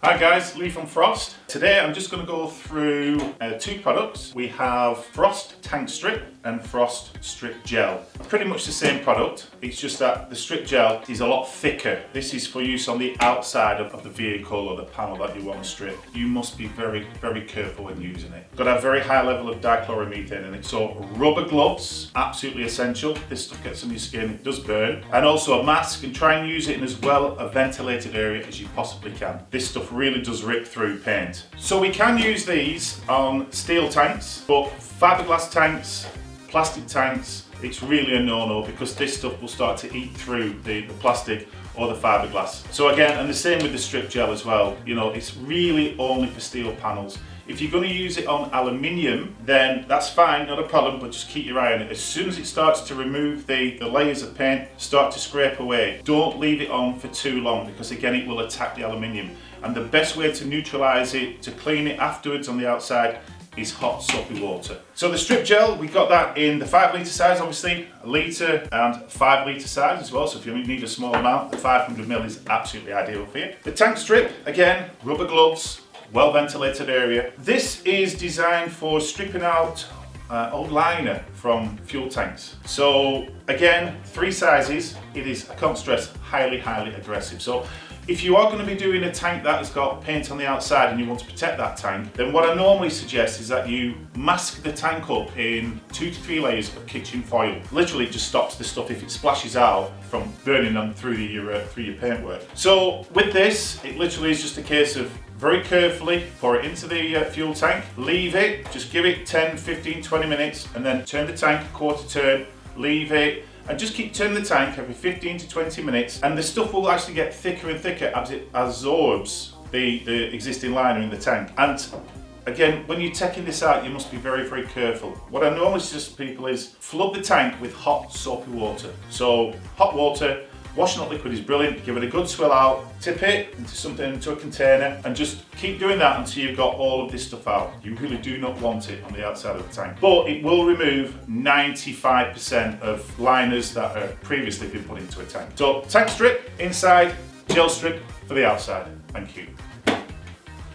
Hi guys, Lee from Frost. Today I'm just going to go through two products. We have Frost Tank Strip and Frost Strip Gel. Pretty much the same product, it's just that the strip gel is a lot thicker. This is for use on the outside of the vehicle or the panel that you want to strip. You must be very, very careful when using it. Got a very high level of dichloromethane in it, so rubber gloves, absolutely essential. This stuff gets on your skin, it does burn. And also a mask, and try and use it in as well a ventilated area as you possibly can. This stuff really does rip through paint. So we can use these on steel tanks, but fiberglass tanks, plastic tanks, it's really a no-no because this stuff will start to eat through the plastic or the fiberglass. So again, and the same with the strip gel as well, you know, it's really only for steel panels. If you're going to use it on aluminium, then that's fine, not a problem, but just keep your eye on it. As soon as it starts to remove the layers of paint, start to scrape away. Don't leave it on for too long because again, it will attack the aluminium. And the best way to neutralize it, to clean it afterwards on the outside, is hot soapy water. So the strip gel, we got that in the 5 litre size, obviously, a litre and 5 litre size as well. So if you need a small amount, the 500 ml is absolutely ideal for you. The tank strip, again, rubber gloves, well ventilated area. This is designed for stripping out old liner from fuel tanks. So again, 3 sizes. It is, I can't stress, highly, highly aggressive. So if you are going to be doing a tank that has got paint on the outside and you want to protect that tank, then what I normally suggest is that you mask the tank up in 2 to 3 layers of kitchen foil. Literally it just stops the stuff if it splashes out from burning them through your paintwork. So with this, it literally is just a case of very carefully pour it into the fuel tank, leave it, just give it 10, 15, 20 minutes, and then turn the tank a quarter turn, leave it, and just keep turning the tank every 15 to 20 minutes, and the stuff will actually get thicker and thicker as it absorbs the existing liner in the tank. And again, when you're taking this out, you must be very, very careful. What I normally suggest to people is flood the tank with hot soapy water. So hot water, washing up liquid is brilliant. Give it a good swill out, tip it into a container, and just keep doing that until you've got all of this stuff out. You really do not want it on the outside of the tank. But it will remove 95% of liners that have previously been put into a tank. So tank strip inside, gel strip for the outside. Thank you.